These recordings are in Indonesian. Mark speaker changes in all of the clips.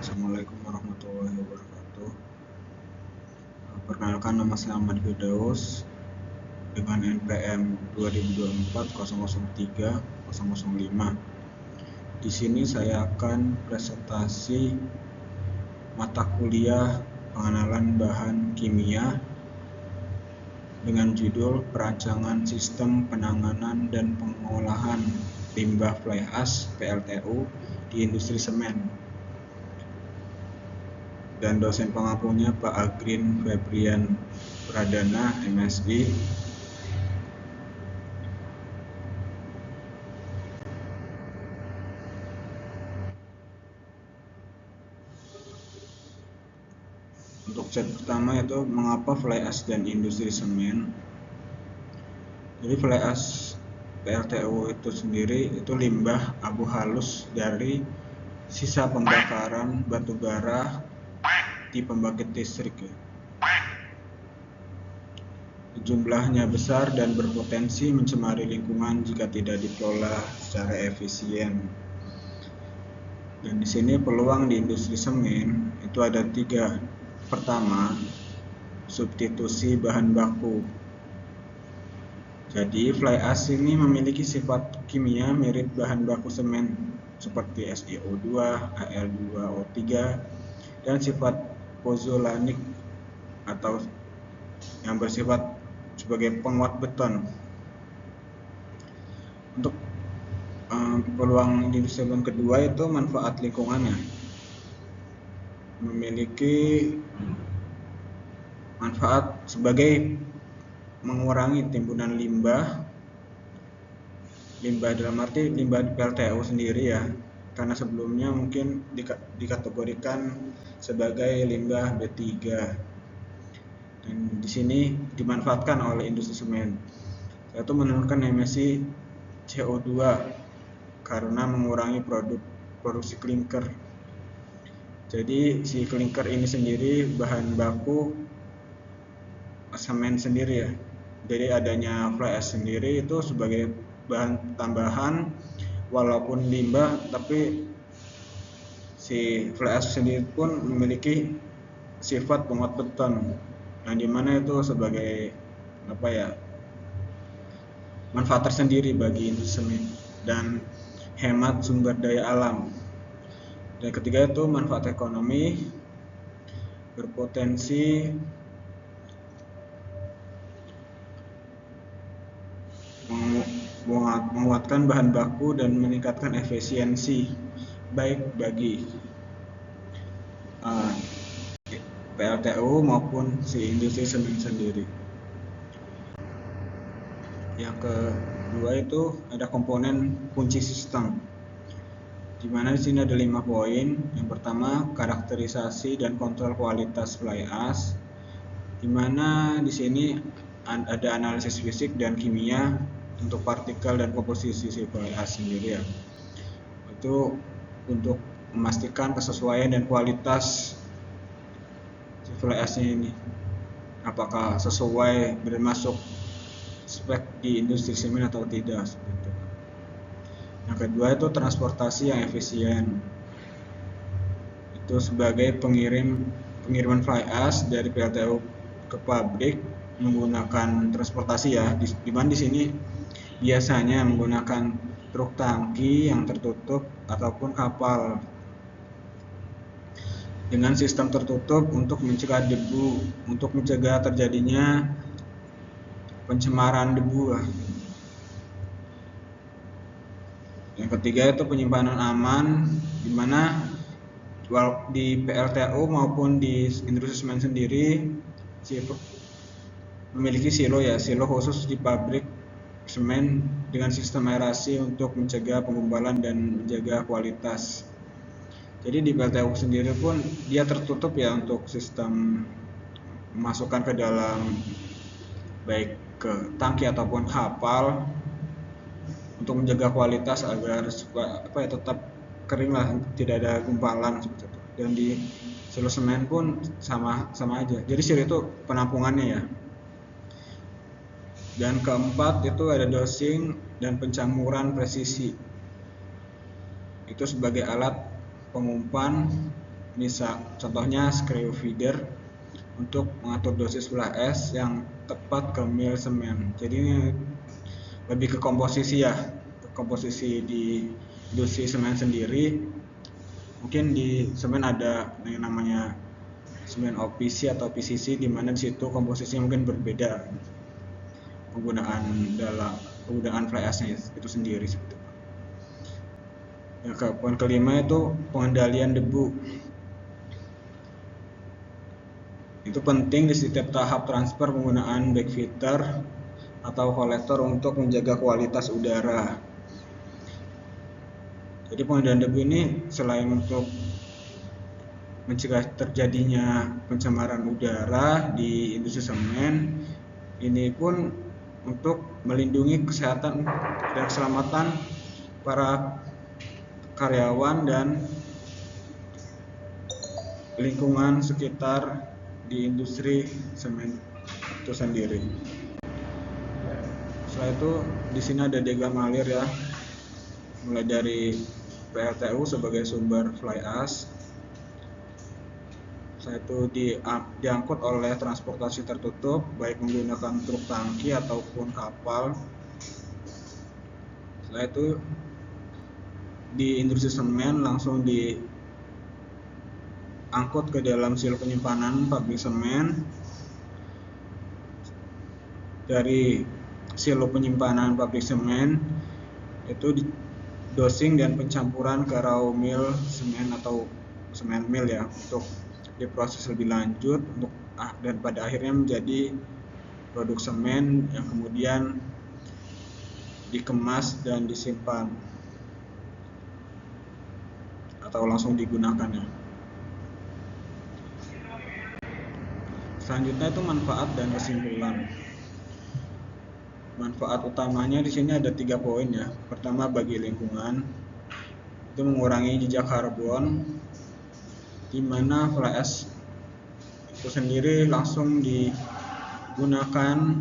Speaker 1: Assalamualaikum warahmatullahi wabarakatuh. Perkenalkan, nama saya Ahmad Firdaus dengan NPM 2024-003-005. Di sini saya akan presentasi mata kuliah pengenalan bahan kimia dengan judul Perancangan Sistem Penanganan dan Pengolahan Limbah Fly Ash (PLTU) di Industri Semen. Dan dosen pengampunya Pak Agrin Febrian Pradana, MSI. Untuk set pertama yaitu mengapa fly ash dan industri semen. Jadi fly ash PLTU itu sendiri itu limbah abu halus dari sisa pembakaran batu bara di pembangkit listrik. Jumlahnya besar dan berpotensi mencemari lingkungan jika tidak dikelola secara efisien. Dan di sini peluang di industri semen itu ada 3. Pertama, substitusi bahan baku. Jadi fly ash ini memiliki sifat kimia mirip bahan baku semen seperti SiO2, Al2O3, dan sifat pozolanik atau yang bersifat sebagai penguat beton. Untuk peluang di segmen kedua itu manfaat lingkungannya, memiliki manfaat sebagai mengurangi timbunan limbah dalam arti limbah PLTU sendiri ya, karena sebelumnya mungkin dikategorikan sebagai limbah B3. Dan di sini dimanfaatkan oleh industri semen, yaitu menurunkan emisi CO2 karena mengurangi produksi klinker. Jadi si klinker ini sendiri bahan baku semen sendiri ya. Jadi adanya fly ash sendiri itu sebagai bahan tambahan, walaupun limbah, tapi si fly ash sendiri pun memiliki sifat penguat beton, yang dimana itu sebagai manfaat tersendiri bagi industri semen dan hemat sumber daya alam. Dan ketiga itu manfaat ekonomi, berpotensi menguatkan bahan baku dan meningkatkan efisiensi baik bagi PLTU maupun si industri semen sendiri. Yang kedua itu ada komponen kunci sistem, di mana di sini ada 5 poin. Yang pertama, karakterisasi dan kontrol kualitas fly ash, di mana di sini ada analisis fisik dan kimia untuk partikel dan komposisi si fly ash sendiri ya. Itu untuk memastikan kesesuaian dan kualitas si fly ash ini, apakah sesuai bermasuk spek di industri semen atau tidak seperti itu. Yang kedua itu transportasi yang efisien, itu sebagai pengiriman fly ash dari PLTU ke pabrik menggunakan transportasi ya, di mana di sini biasanya menggunakan truk tangki yang tertutup ataupun kapal dengan sistem tertutup untuk mencegah debu, untuk mencegah terjadinya pencemaran debu. Yang ketiga itu penyimpanan aman, di mana di PLTU maupun di industri semen sendiri memiliki silo khusus di pabrik semen dengan sistem aerasi untuk mencegah penggumpalan dan menjaga kualitas. Jadi di PLTU sendiri pun dia tertutup ya untuk sistem memasukkan ke dalam baik ke tangki ataupun kapal untuk menjaga kualitas agar tetap kering lah, tidak ada gumpalan seperti itu. Dan di silo semen pun sama aja. Jadi silo itu penampungannya ya. Dan keempat itu ada dosing dan pencamuran presisi. Itu sebagai alat pengumpan Contohnya screw feeder untuk mengatur dosis fly ash yang tepat ke mil semen. Jadi ini lebih ke komposisi ya, komposisi di industri semen sendiri. Mungkin di semen ada yang namanya semen OPC atau PCC, di mana di situ komposisinya mungkin berbeda penggunaan fly ash-nya itu sendiri. Ya, poin kelima itu pengendalian debu. Itu penting di setiap tahap transfer penggunaan backfeeder atau kolektor untuk menjaga kualitas udara. Jadi pengendalian debu ini selain untuk mencegah terjadinya pencemaran udara di industri semen, ini pun untuk melindungi kesehatan dan keselamatan para karyawan dan lingkungan sekitar di industri semen itu sendiri. Setelah itu di sini ada diagram alir ya, mulai dari PLTU sebagai sumber fly ash. Setelah itu diangkut oleh transportasi tertutup, baik menggunakan truk tangki ataupun kapal. Setelah itu di industri semen langsung diangkut ke dalam silo penyimpanan pabrik semen. Dari silo penyimpanan pabrik semen itu dosing dan pencampuran ke raw mill semen atau semen mill ya, untuk diproses lebih lanjut dan pada akhirnya menjadi produk semen yang kemudian dikemas dan disimpan atau langsung digunakan ya. Selanjutnya itu manfaat dan kesimpulan. Manfaat utamanya di sini ada 3 poin ya. Pertama, bagi lingkungan itu mengurangi jejak karbon, di mana fly ash itu sendiri langsung digunakan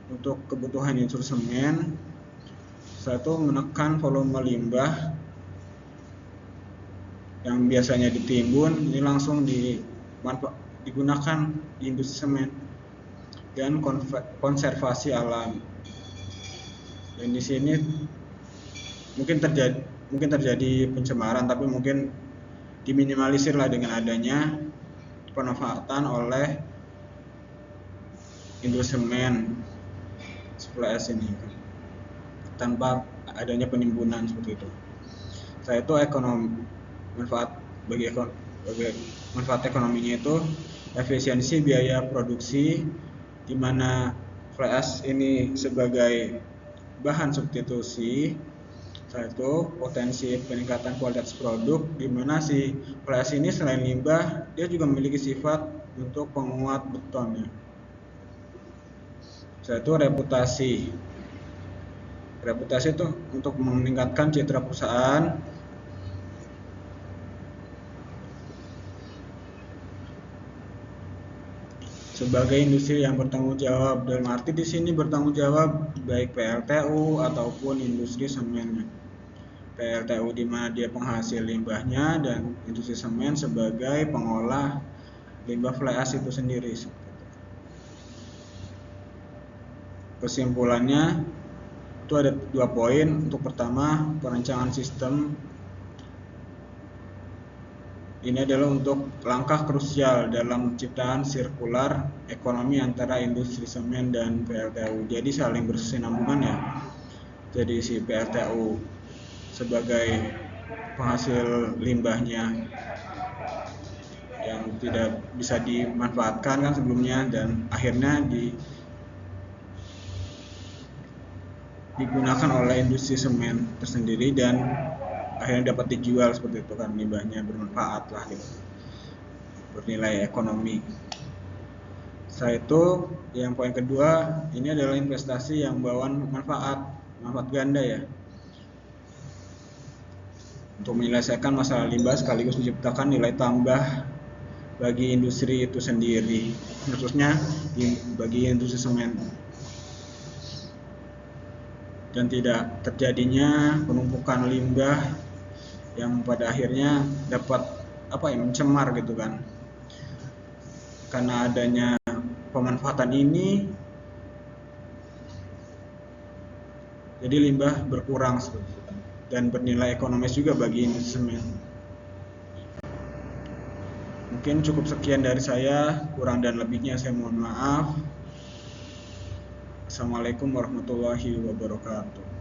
Speaker 1: untuk kebutuhan industri semen. Satu, menekan volume limbah yang biasanya ditimbun, ini langsung digunakan di industri semen. Dan konservasi alam. Dan di sini mungkin terjadi pencemaran, tapi mungkin diminimalisir lah dengan adanya pemanfaatan oleh industri semen fly ash ini tanpa adanya penimbunan seperti itu. Setelah itu manfaat ekonominya itu efisiensi biaya produksi, di mana fly ash ini sebagai bahan substitusi. Setelah itu potensi peningkatan kualitas produk, di mana si fly ash ini selain limbah, dia juga memiliki sifat untuk penguat beton ya. Setelah itu reputasi itu untuk meningkatkan citra perusahaan sebagai industri yang bertanggung jawab. Dalam arti di sini bertanggung jawab baik PLTU ataupun industri semen. PLTU di mana dia penghasil limbahnya, dan industri semen sebagai pengolah limbah fly ash itu sendiri. Kesimpulannya itu ada 2 poin. Untuk pertama, perancangan sistem ini adalah untuk langkah krusial dalam penciptaan sirkular ekonomi antara industri semen dan PLTU. Jadi saling berkesinambungan ya. Jadi si PLTU sebagai penghasil limbahnya yang tidak bisa dimanfaatkan kan sebelumnya, dan akhirnya digunakan oleh industri semen tersendiri dan akhirnya dapat dijual seperti itu kan, limbahnya bermanfaat lah gitu, bernilai ekonomi. Setelah itu yang poin kedua, ini adalah investasi yang membawa manfaat ganda ya, untuk menyelesaikan masalah limbah sekaligus menciptakan nilai tambah bagi industri itu sendiri, khususnya bagi industri semen, dan tidak terjadinya penumpukan limbah yang pada akhirnya dapat mencemar gitu kan. Karena adanya pemanfaatan ini, jadi limbah berkurang dan bernilai ekonomis juga bagi industri semen. Mungkin cukup sekian dari saya, kurang dan lebihnya saya mohon maaf. Assalamualaikum warahmatullahi wabarakatuh.